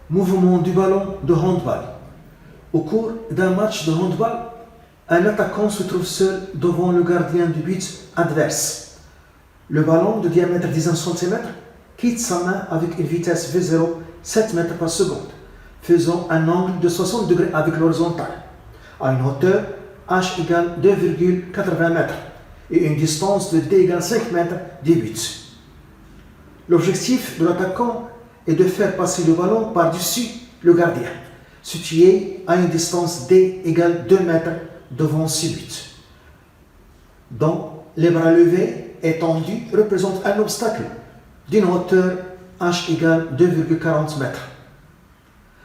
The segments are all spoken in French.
Mouvement du ballon de handball. Au cours d'un match de handball, un attaquant se trouve seul devant le gardien du but adverse. Le ballon de diamètre 10 cm quitte sa main avec une vitesse V0 7 mètres par seconde, faisant un angle de 60 degrés avec l'horizontale, à une hauteur h égale 2,80 mètres et une distance de d égale 5 mètres du but. L'objectif de l'attaquant est de faire passer le ballon par-dessus le gardien, situé à une distance d égale 2 mètres devant ce but. Donc, les bras levés et tendus représentent un obstacle d'une hauteur h égale 2,40 mètres.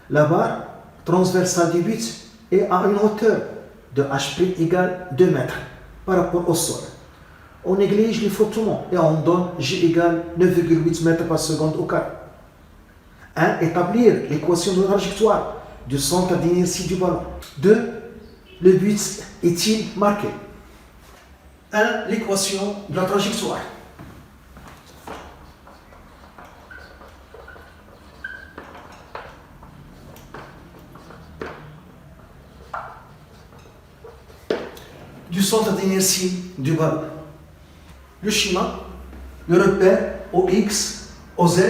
La barre transversale du but est à une hauteur de h' égale 2 mètres par rapport au sol. On néglige les frottements et on donne G égale 9,8 mètres par seconde au carré. 1. Établir l'équation de la trajectoire du centre d'inertie du ballon. 2. Le but est-il marqué? 1. L'équation de la trajectoire. Du centre d'inertie du ballon. Le schéma, le repère OX, OZ,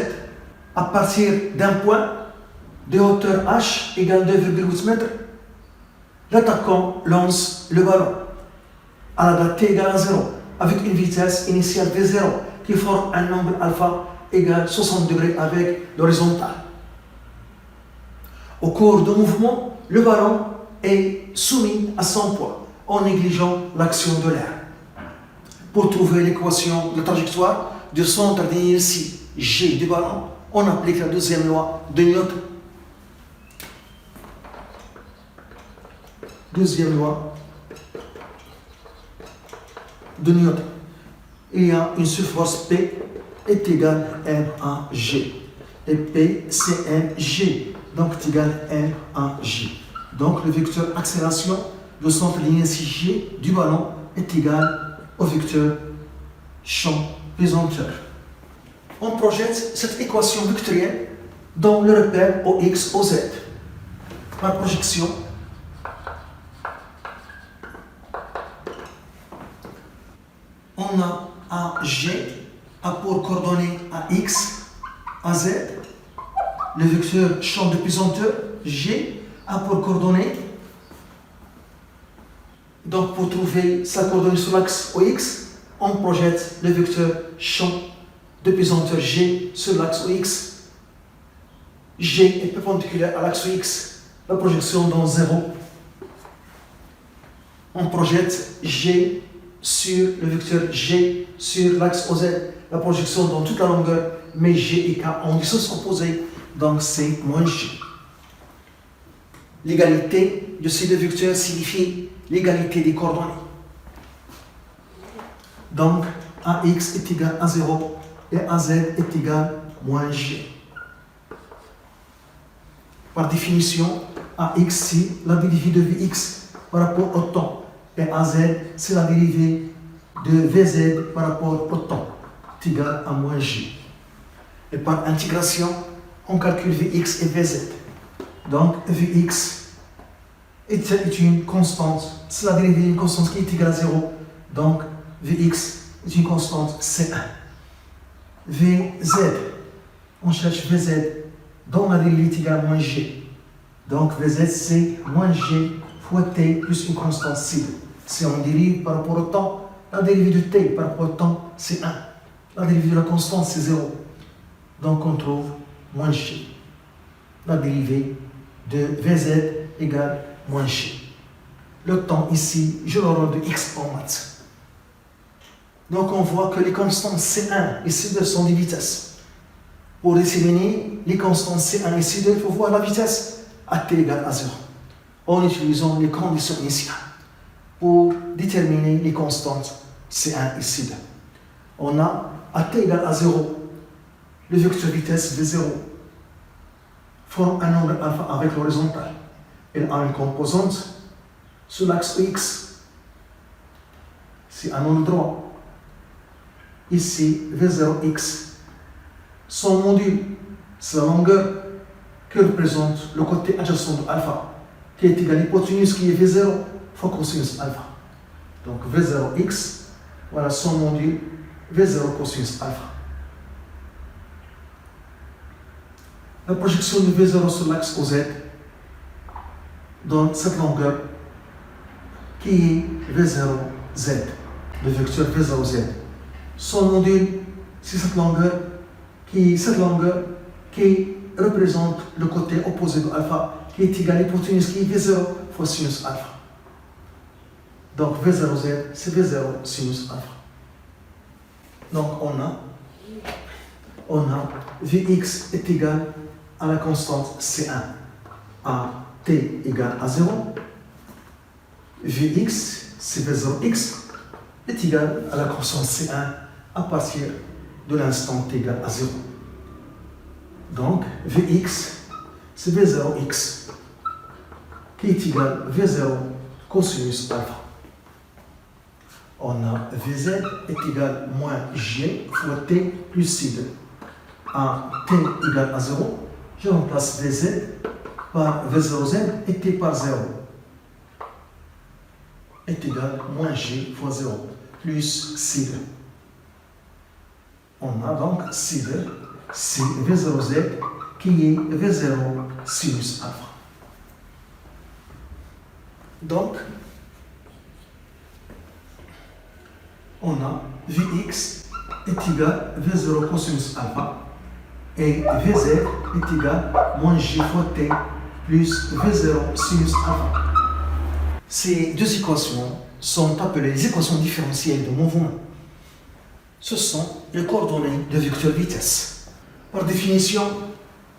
à partir d'un point de hauteur H égale 2,8 mètres, l'attaquant lance le ballon à la date t égale à 0 avec une vitesse initiale V0 qui forme un angle alpha égale 60 degrés avec l'horizontale. Au cours du mouvement, le ballon est soumis à son poids en négligeant l'action de l'air. Pour trouver l'équation de trajectoire du centre d'inertie G du ballon, on applique la deuxième loi de Newton. Deuxième loi de Newton. Il y a une surface P est égale à M à G. Et P, c'est mg, donc est égal à M à G. Donc le vecteur accélération du centre d'inertie G du ballon est égal au vecteur champ pesanteur. On projette cette équation vectorielle dans le repère OX, OZ. Par projection, on a AG a pour coordonnées AX, AZ. Le vecteur champ de pesanteur G a pour coordonnées. Donc, pour trouver sa coordonnée sur l'axe OX, on projette le vecteur champ de pesanteur G sur l'axe OX. G est perpendiculaire à l'axe OX. La projection dans 0. On projette G sur le vecteur G sur l'axe OZ. La projection dans toute la longueur, mais G et K ont des sens opposés, donc c'est moins G. L'égalité de ces deux vecteurs signifie l'égalité des coordonnées. Donc, AX est égal à 0 et AZ est égal à moins G. Par définition, AX c'est la dérivée de Vx par rapport au temps et AZ c'est la dérivée de Vz par rapport au temps, est égal à moins G. Et par intégration, on calcule Vx et Vz. Donc, Vx est une constante, c'est la dérivée d'une constante qui est égale à 0. Donc, Vx est une constante C1. Vz, on cherche Vz, dont la dérivée est égale à moins G. Donc, Vz c'est moins G fois T plus une constante C2. Si on dérive par rapport au temps, la dérivée de T par rapport au temps, c'est 1. La dérivée de la constante, c'est 0. Donc, on trouve moins G. La dérivée de Vz égale moins G. Le temps ici, je le rôle de x en maths. Donc on voit que les constantes C1 et C2 sont des vitesses. Pour déterminer les constantes C1 et C2, il faut voir la vitesse à t égale à 0. En utilisant les conditions initiales pour déterminer les constantes C1 et C2. On a à t égale à 0, le vecteur vitesse V0 forme un angle alpha avec l'horizontale. Elle a une composante sur l'axe X. C'est un angle droit. Ici, V0x. Son module, c'est la longueur. qui représente le côté adjacent de alpha, qui est égal à l'hypoténuse qui est V0 fois cosinus alpha. Donc V0x, voilà son module V0 cosinus alpha. La projection de V0 sur l'axe OZ donne cette longueur qui est V0z, le vecteur V0z. Son module, c'est cette longueur qui représente le côté opposé de alpha, qui est égal à l'hypoténuse qui est V0 fois sinus alpha. Donc V0z, c'est V0 sinus alpha. Donc on a Vx est égal à la constante C1 à t égale à 0. Vx, c'est V0x, est égal à la constante C1 à partir de l'instant t égale à 0. Donc Vx, c'est V0x, qui est égal à V0 cosinus alpha. On a Vz est égal à moins g fois t plus c2 à t égale à 0. Je remplace Vz par V0z et t par 0 est égal à moins g fois 0 plus c2. On a donc c2, c'est V0z qui est V0 sinus alpha. Donc, on a Vx est égal à V0 cosinus alpha et Vz est égal à moins g fois t plus V0 sinus alpha. Ces deux équations sont appelées les équations différentielles de mouvement. Ce sont les coordonnées de vecteur vitesse. Par définition,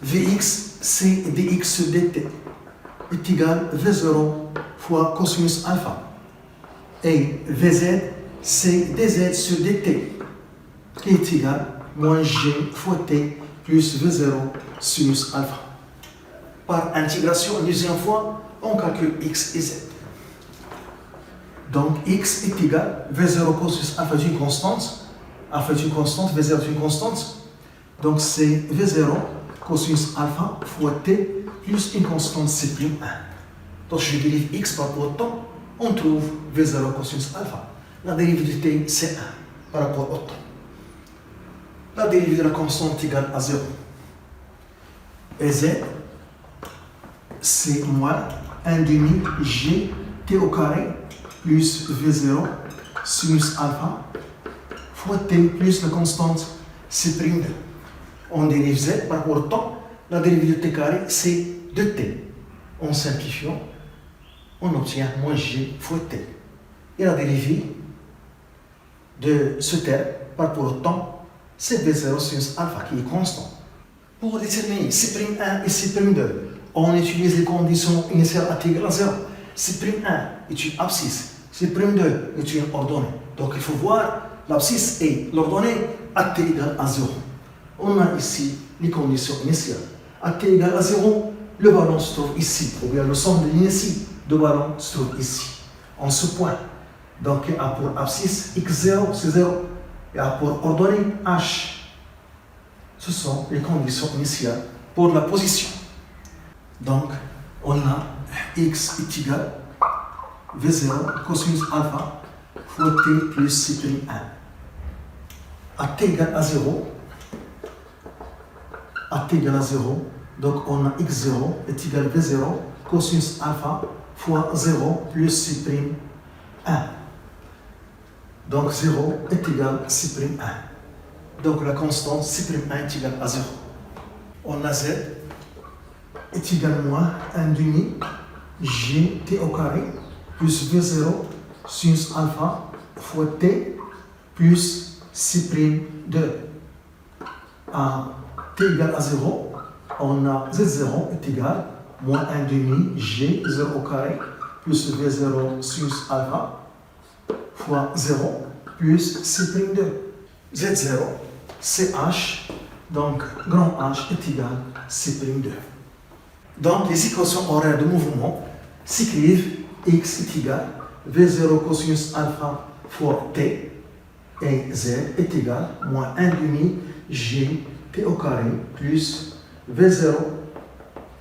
Vx, c'est dx sur dt est égal à V0 fois cosinus alpha. Et Vz, c'est dz sur dt qui est égal à moins g fois t plus V0 sinus alpha. Par intégration, une deuxième fois, on calcule x et z. Donc x est égal à V0 cosinus alpha d'une constante. Alpha est une constante, V0 est une constante. Donc c'est V0 cosinus alpha fois t plus une constante C'1. Donc je dérive x par rapport au temps, on trouve V0 cosinus alpha. La dérivée de t, c'est 1 par rapport au temps. La dérivée de la constante est égale à 0. Et z, c'est moins 1 demi g t au carré plus V0 sinus alpha fois t plus la constante C'2. On dérive z par rapport au temps. La dérivée de t carré, c'est 2t. En simplifiant, on obtient moins g fois t. Et la dérivée de ce terme par rapport au temps, c'est V0 sinus alpha qui est constant. Pour déterminer C'1 et C'2, on utilise les conditions initiales à t égale à 0. C'1 est une abscisse, C'2 est une ordonnée. Donc il faut voir l'abscisse et l'ordonnée à t égale à 0. On a ici les conditions initiales. À t égale à 0, le ballon se trouve ici, ou bien le centre de l'inertie de ballon se trouve ici, en ce point. Donc il y a pour abscisse x0, c'est 0. Il y a pour ordonnée h. Ce sont les conditions initiales pour la position. Donc, on a x est égal à V0 cosinus alpha fois t plus C'1. À t égale à 0, donc on a x0 est égal à V0 cosinus alpha fois 0 plus C'1. Donc 0 est égal à C'1. Donc la constante C'1 est égale à 0. On a z est égal à moins 1 demi g t au carré plus V0 sinus alpha fois t plus C'2. À t égale à 0, on a z0 est égal à moins 1 demi g 0 au carré plus V0 sinus alpha fois 0 plus C'2. Z0, c'est H, donc grand H est égal à C'2. Donc les équations horaires de mouvement s'écrivent x est égal à V0 cosinus alpha fois t et z est égal à moins 1 demi g t au carré plus V0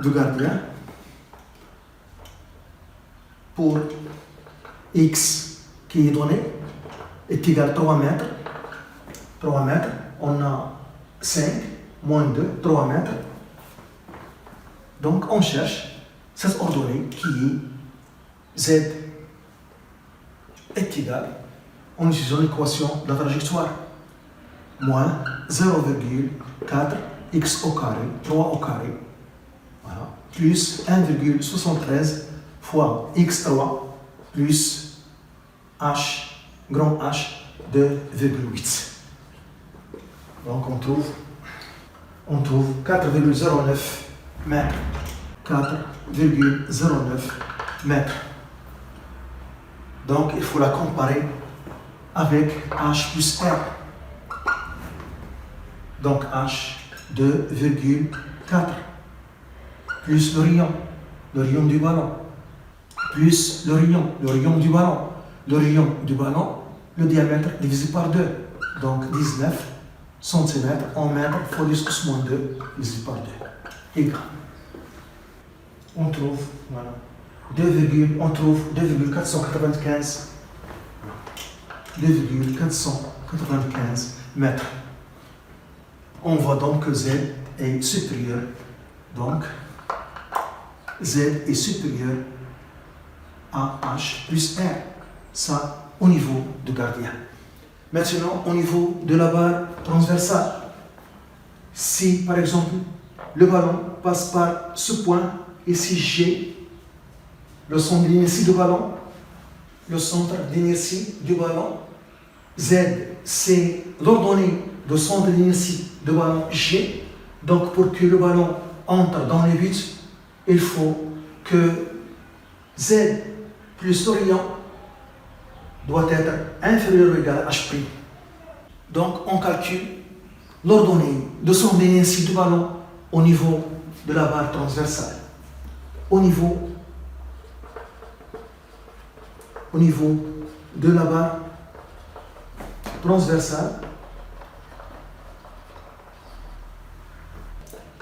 du gardien pour x qui est donné est égal à 3 mètres. 3 mètres, on a 5 moins 2, 3 mètres. Donc on cherche cette ordonnée qui est z est égal, en utilisant l'équation de la trajectoire, moins 0,4 x au carré, 3 au carré, voilà, plus 1,73 fois x3 plus h, grand H, 2,8. Donc on trouve 4,09 mètres. 4,09 mètres. Donc il faut la comparer avec H plus R. Donc H 2,4 plus le rayon du ballon, plus le rayon du ballon, le diamètre divisé par 2. Donc 19 cm en mètres fois 10 pouces moins 2 divisé par 2 égale. On trouve, voilà, 2,495 mètres. On voit donc que Z est supérieur. Donc, Z est supérieur à H plus R. Ça, au niveau du gardien. Maintenant, au niveau de la barre transversale. Si, par exemple, le ballon passe par ce point, ici G, le centre d'inertie du ballon, Z, c'est l'ordonnée de centre d'inertie du ballon G. Donc, pour que le ballon entre dans le but, il faut que Z plus le rayon doit être inférieur ou égal à H'. Donc, on calcule l'ordonnée de centre d'inertie du ballon au niveau de la barre transversale. Au niveau de la barre transversale,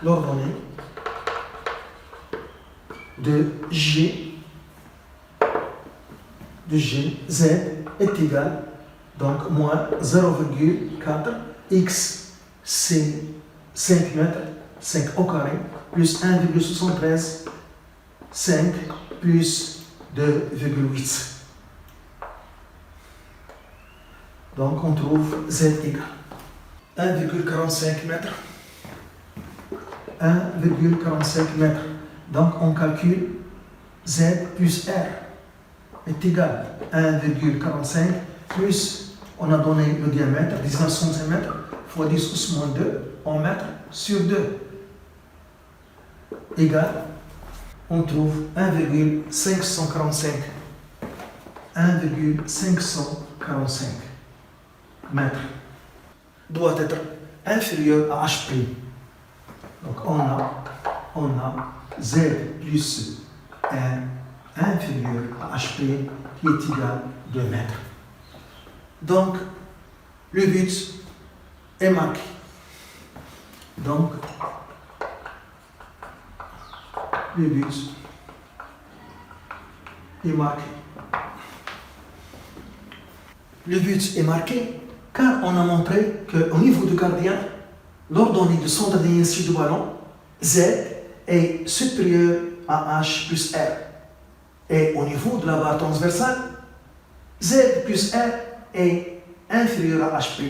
l'ordonnée de Z est égale, donc moins 0,4 x c'est 5 mètres, 5 au carré, plus 1,73 5 plus 2,8. Donc on trouve Z égale 1,45 mètres. 1,45 mètres. Donc on calcule Z plus R est égal à 1,45 plus, on a donné le diamètre, 19 cm fois 10 pouces moins 2 en mètres sur 2 égale, on trouve 1,545 mètres doit être inférieur à H'. Donc on a Z plus R inférieur à H' qui est égal à 2 mètres. Donc le but est marqué. Donc le but est marqué. Le but est marqué car on a montré qu'au niveau du gardien, l'ordonnée de centre d'inertie du ballon, Z est supérieur à H plus R. Et au niveau de la barre transversale, Z plus R est inférieur à H'.